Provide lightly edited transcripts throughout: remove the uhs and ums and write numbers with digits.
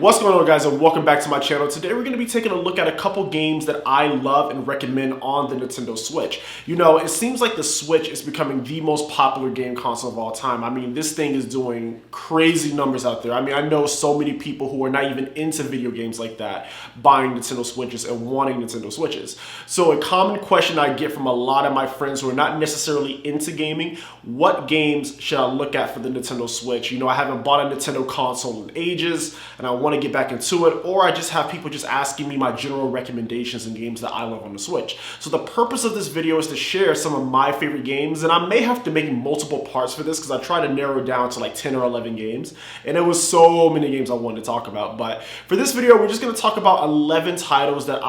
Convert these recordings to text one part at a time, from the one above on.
What's going on, guys, and welcome back to my channel. Today we're going to be taking a look at a couple games that I love and recommend on the Nintendo Switch. You know, it seems like the Switch is becoming the most popular game console of all time. I mean, this thing is doing crazy numbers out there. I mean, I know so many people who are not even into video games like that buying Nintendo Switches and wanting Nintendo Switches. So a common question I get from a lot of my friends who are not necessarily into gaming: what games should I look at for the Nintendo Switch? You know, I haven't bought a Nintendo console in ages and I want to get back into it, or I just have people just asking me my general recommendations and games that I love on the Switch. So the purpose of this video is to share some of my favorite games, and I may have to make multiple parts for this because I tried to narrow it down to like 10 or 11 games, and it was so many games I wanted to talk about. But for this video, we're just going to talk about 11 titles that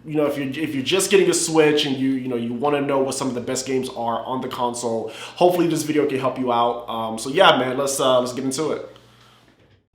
if you're just getting a Switch and you want to know what some of the best games are on the console, hopefully this video can help you out. So yeah, man, let's get into it.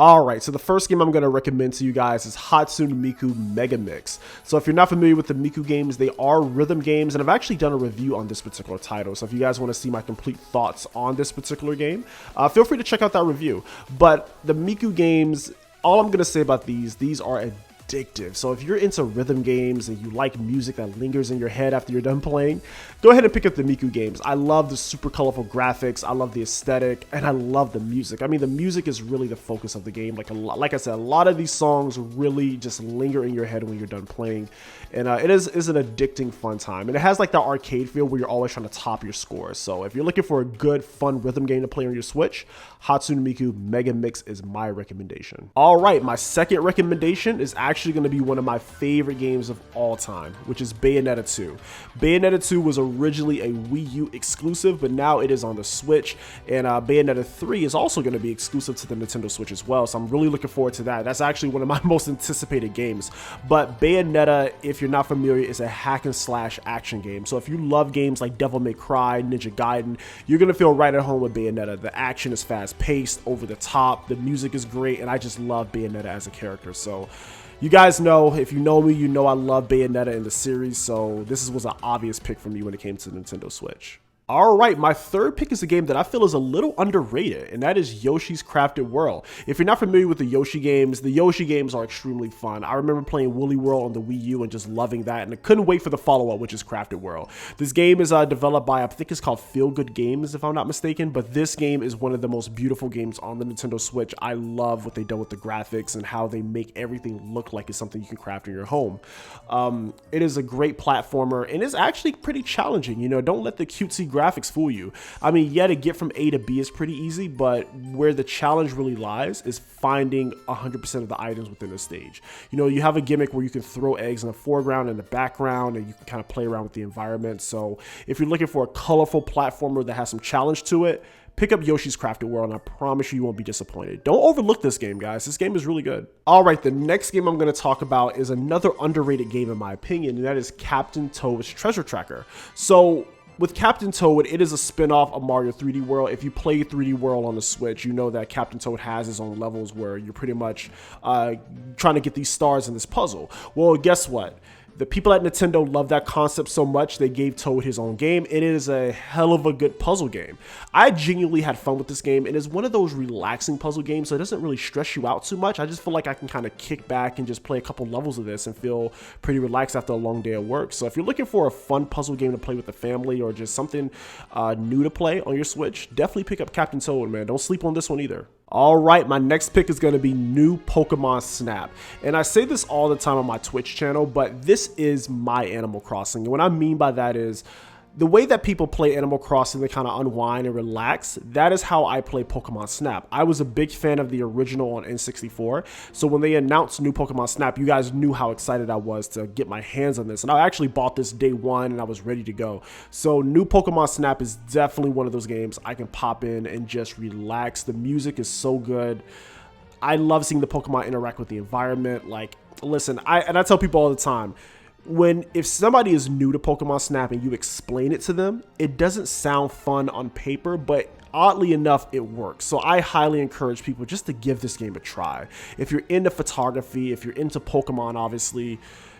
Alright, so the first game I'm going to recommend to you guys is Hatsune Miku Megamix. So if you're not familiar with the Miku games, they are rhythm games, and I've actually done a review on this particular title. So if you guys want to see my complete thoughts on this particular game, feel free to check out that review. But the Miku games, all I'm going to say about these are addictive. So if you're into rhythm games and you like music that lingers in your head after you're done playing, go ahead and pick up the Miku games. I love the super colorful graphics, I love the aesthetic, and I love the music. I mean, the music is really the focus of the game. Like I said, a lot of these songs really just linger in your head when you're done playing, and it is an addicting, fun time. And it has like that arcade feel where you're always trying to top your scores. So if you're looking for a good, fun rhythm game to play on your Switch, Hatsune Miku Megamix is my recommendation. All right, my second recommendation is actually going to be one of my favorite games of all time, which is Bayonetta 2. Bayonetta 2 was originally a Wii U exclusive, but now it is on the Switch, and Bayonetta 3 is also going to be exclusive to the Nintendo Switch as well, so I'm really looking forward to that. That's actually one of my most anticipated games. But Bayonetta, if you're not familiar, is a hack and slash action game. So if you love games like Devil May Cry, Ninja Gaiden, you're going to feel right at home with Bayonetta. The action is fast paced, over the top, the music is great, and I just love Bayonetta as a character. So you guys know, if you know me, you know I love Bayonetta in the series, so this was an obvious pick for me when it came to the Nintendo Switch. Alright, my third pick is a game that I feel is a little underrated, and that is Yoshi's Crafted World. If you're not familiar with the Yoshi games are extremely fun. I remember playing Woolly World on the Wii U and just loving that, and I couldn't wait for the follow-up, which is Crafted World. This game is developed by, I think it's called Feel Good Games, if I'm not mistaken, but this game is one of the most beautiful games on the Nintendo Switch. I love what they've done with the graphics and how they make everything look like it's something you can craft in your home. It is a great platformer, and it's actually pretty challenging. You know, don't let the cutesy graphics fool you. I mean, yeah, to get from A to B is pretty easy, but where the challenge really lies is finding 100% of the items within the stage. You know, you have a gimmick where you can throw eggs in the foreground and the background, and you can kind of play around with the environment. So if you're looking for a colorful platformer that has some challenge to it, pick up Yoshi's Crafted World, and I promise you won't be disappointed. Don't overlook this game, guys. This game is really good. All right, the next game I'm going to talk about is another underrated game in my opinion, and that is Captain Toad's Treasure Tracker. So with Captain Toad, it is a spin-off of Mario 3D World. If you play 3D World on the Switch, you know that Captain Toad has his own levels where you're pretty much trying to get these stars in this puzzle. Well, guess what? The people at Nintendo love that concept so much, they gave Toad his own game. It is a hell of a good puzzle game. I genuinely had fun with this game. It is one of those relaxing puzzle games, so it doesn't really stress you out too much. I just feel like I can kind of kick back and just play a couple levels of this and feel pretty relaxed after a long day of work. So if you're looking for a fun puzzle game to play with the family or just something new to play on your Switch, definitely pick up Captain Toad, man. Don't sleep on this one either. Alright, my next pick is going to be new Pokemon Snap. And I say this all the time on my Twitch channel, but this is my Animal Crossing. And what I mean by that is, the way that people play Animal Crossing, they kind of unwind and relax, that is how I play Pokemon Snap. I was a big fan of the original on N64, so when they announced new Pokemon Snap, you guys knew how excited I was to get my hands on this, and I actually bought this day one and I was ready to go. So new Pokemon Snap is definitely one of those games I can pop in and just relax. The music is so good. I love seeing the Pokemon interact with the environment. Like, listen, I tell people all the time, if somebody is new to Pokemon Snap and you explain it to them, it doesn't sound fun on paper, but oddly enough, it works. So I highly encourage people just to give this game a try. If you're into photography, if you're into Pokemon, obviously,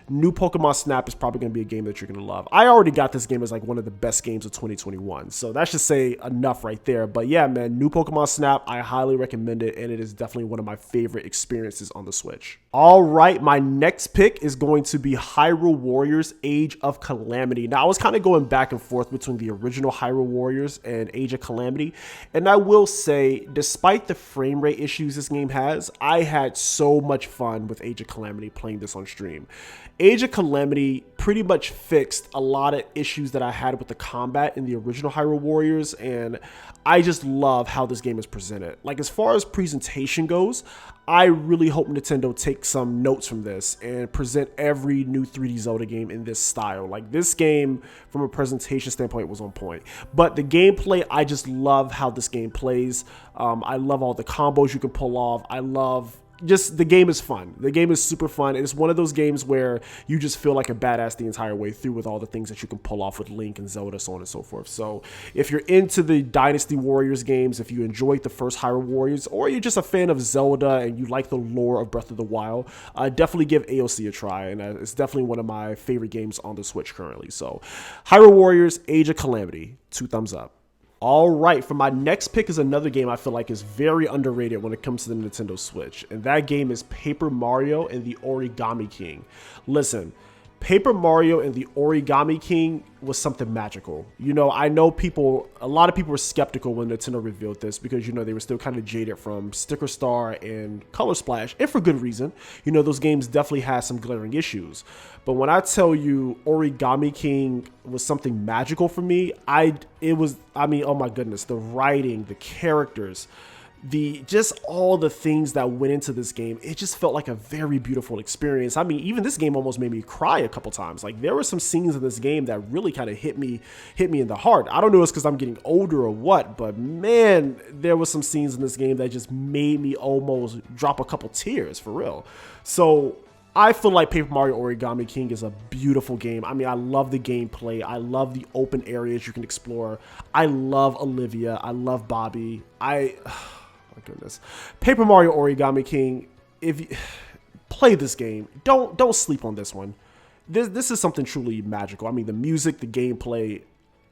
new Pokemon Snap is probably going to be a game that you're going to love. I already got this game as like one of the best games of 2021. So that should say enough right there. But yeah, man, new Pokemon Snap, I highly recommend it. And it is definitely one of my favorite experiences on the Switch. All right, my next pick is going to be Hyrule Warriors Age of Calamity. Now, I was kind of going back and forth between the original Hyrule Warriors and Age of Calamity. And I will say, despite the frame rate issues this game has, I had so much fun with Age of Calamity playing this on stream. Age of Calamity pretty much fixed a lot of issues that I had with the combat in the original Hyrule Warriors, and I just love how this game is presented. Like, as far as presentation goes, I really hope Nintendo takes some notes from this and present every new 3D Zelda game in this style. Like, this game, from a presentation standpoint, was on point. But the gameplay, I just love how this game plays. I love all the combos you can pull off. I love just the game is fun. The game is super fun. It's one of those games where you just feel like a badass the entire way through with all the things that you can pull off with Link and Zelda, so on and so forth. So if you're into the Dynasty Warriors games, if you enjoyed the first Hyrule Warriors, or you're just a fan of Zelda and you like the lore of Breath of the Wild, definitely give AOC a try. And it's definitely one of my favorite games on the Switch currently. So Hyrule Warriors Age of Calamity, 2 thumbs up. All right, for my next pick is another game I feel like is very underrated when it comes to the Nintendo Switch, and that game is Paper Mario and the Origami King. Listen, Paper Mario and the Origami King was something magical. You know, I know a lot of people were skeptical when Nintendo revealed this because, you know, they were still kind of jaded from Sticker Star and Color Splash, and for good reason. You know, those games definitely had some glaring issues. But when I tell you Origami King was something magical for me, I mean, oh my goodness, the writing, the characters, just all the things that went into this game, it just felt like a very beautiful experience. I mean, even this game almost made me cry a couple times. Like, there were some scenes in this game that really kind of hit me in the heart. I don't know if it's because I'm getting older or what, but man, there were some scenes in this game that just made me almost drop a couple tears, for real. So I feel like Paper Mario Origami King is a beautiful game. I mean, I love the gameplay. I love the open areas you can explore. I love Olivia. I love Bobby. My goodness. Paper Mario Origami King, if you play this game, don't sleep on this one. This is something truly magical. I mean, the music, the gameplay.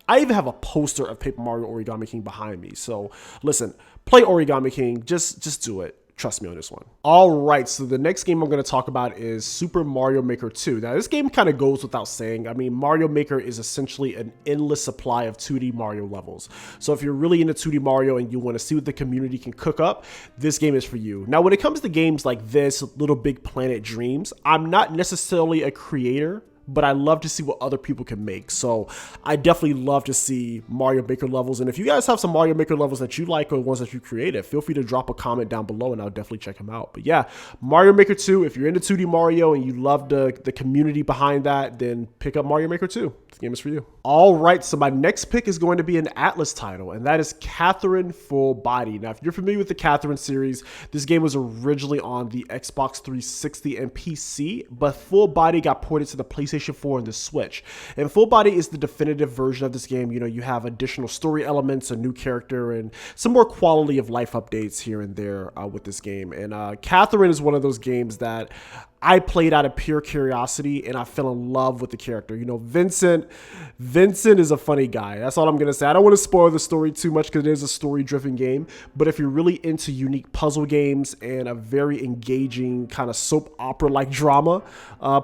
I even have a poster of Paper Mario Origami King behind me. So listen, play Origami King. Just do it. Trust me on this one. All right, so the next game I'm going to talk about is Super Mario Maker 2. Now, this game kind of goes without saying. I mean, Mario Maker is essentially an endless supply of 2D Mario levels. So if you're really into 2D Mario and you want to see what the community can cook up, this game is for you. Now, when it comes to games like this, Little Big Planet Dreams, I'm not necessarily a creator, but I love to see what other people can make. So I definitely love to see Mario Maker levels. And if you guys have some Mario Maker levels that you like or ones that you created, feel free to drop a comment down below and I'll definitely check them out. But yeah, Mario Maker 2, if you're into 2D Mario and you love the community behind that, then pick up Mario Maker 2. This game is for you. All right, so my next pick is going to be an Atlas title, and that is Catherine Full Body. Now, if you're familiar with the Catherine series, this game was originally on the Xbox 360 and PC, but Full Body got ported to the PlayStation 4 and the Switch. And Full Body is the definitive version of this game. You know, you have additional story elements, a new character, and some more quality of life updates here and there with this game. And Catherine is one of those games that I played out of pure curiosity and I fell in love with the character. You know, Vincent is a funny guy. That's all I'm going to say. I don't want to spoil the story too much because it is a story-driven game. But if you're really into unique puzzle games and a very engaging kind of soap opera-like drama,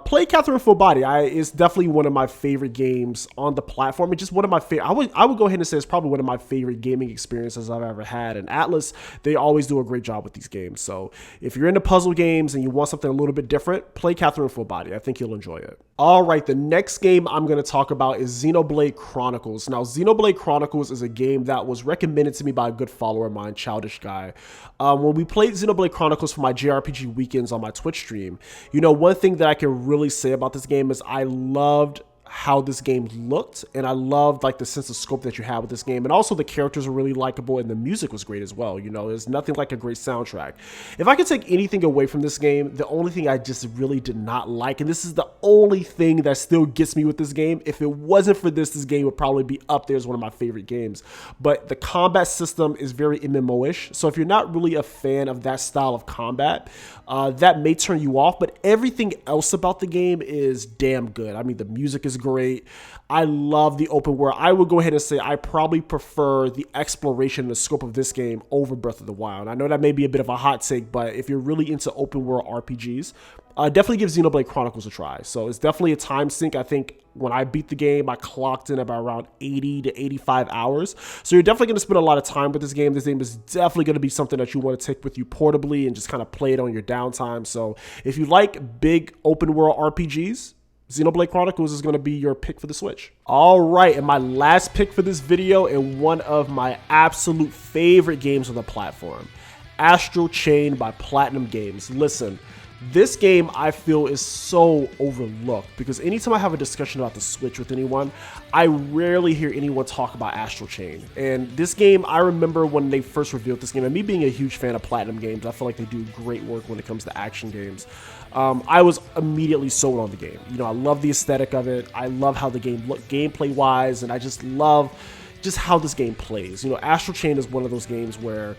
play Catherine Full Body. It's definitely one of my favorite games on the platform. It's just one of my favorite. I would go ahead and say it's probably one of my favorite gaming experiences I've ever had. And Atlas, they always do a great job with these games. So if you're into puzzle games and you want something a little bit different, play Catherine Full Body. I think you'll enjoy it. All right, the next game I'm going to talk about is Xenoblade Chronicles. Now, Xenoblade Chronicles is a game that was recommended to me by a good follower of mine, Childish Guy. When we played Xenoblade Chronicles for my JRPG weekends on my Twitch stream, you know, one thing that I can really say about this game is I loved how this game looked, and I loved like the sense of scope that you had with this game, and also the characters were really likable, and the music was great as well. You know, there's nothing like a great soundtrack. If I could take anything away from this game, the only thing I just really did not like, and this is the only thing that still gets me with this game, if it wasn't for this game would probably be up there as one of my favorite games. But the combat system is very MMO-ish, so if you're not really a fan of that style of combat, that may turn you off, but everything else about the game is damn good. I mean, the music is great. I love the open world. I would go ahead and say I probably prefer the exploration and the scope of this game over Breath of the Wild. I know that may be a bit of a hot take, but if you're really into open world RPGs, definitely give Xenoblade Chronicles a try. So it's definitely a time sink. I think when I beat the game, I clocked in about around 80 to 85 hours. So you're definitely going to spend a lot of time with this game. This game is definitely going to be something that you want to take with you portably and just kind of play it on your downtime. So if you like big open world RPGs, Xenoblade Chronicles is going to be your pick for the Switch. All right, and my last pick for this video, and one of my absolute favorite games on the platform, Astral Chain by Platinum Games. Listen, this game I feel is so overlooked because anytime I have a discussion about the Switch with anyone, I rarely hear anyone talk about Astral Chain. And this game, I remember when they first revealed this game, and me being a huge fan of Platinum Games, I feel like they do great work when it comes to action games. I was immediately sold on the game. You know, I love the aesthetic of it. I love how the game looked gameplay-wise, and I just love just how this game plays. You know, Astral Chain is one of those games where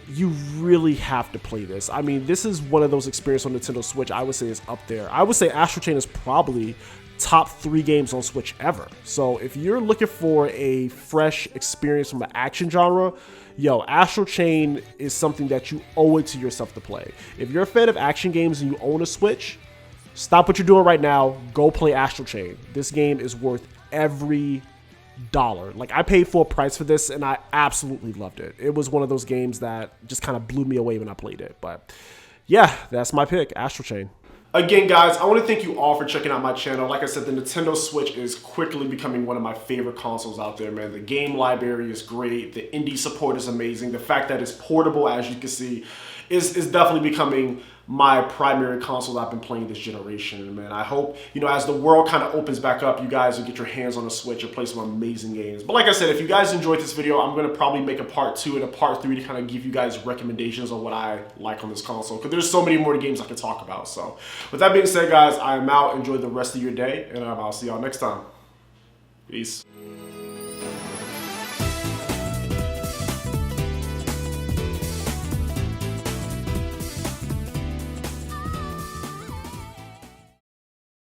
you really have to play this. I mean, this is one of those experiences on Nintendo Switch I would say is up there. I would say Astral Chain is probably top 3 games on Switch ever. So if you're looking for a fresh experience from an action genre, yo, Astral Chain is something that you owe it to yourself to play. If you're a fan of action games and you own a Switch, stop what you're doing right now, go play Astral Chain. This game is worth every dollar. Like, I paid full price for this and I absolutely loved it. It was one of those games that just kind of blew me away when I played it. But yeah, that's my pick, Astral Chain. Again, guys, I want to thank you all for checking out my channel. Like I said, the Nintendo Switch is quickly becoming one of my favorite consoles out there, man. The game library is great. The indie support is amazing. The fact that it's portable, as you can see, is definitely becoming my primary console that I've been playing this generation, man. I hope, you know, as the world kind of opens back up, you guys will get your hands on a Switch and play some amazing games. But like I said, if you guys enjoyed this video, I'm going to probably make a part 2 and a part 3 to kind of give you guys recommendations on what I like on this console, because there's so many more games I can talk about. So with that being said, guys, I am out. Enjoy the rest of your day, and I'll see y'all next time. Peace.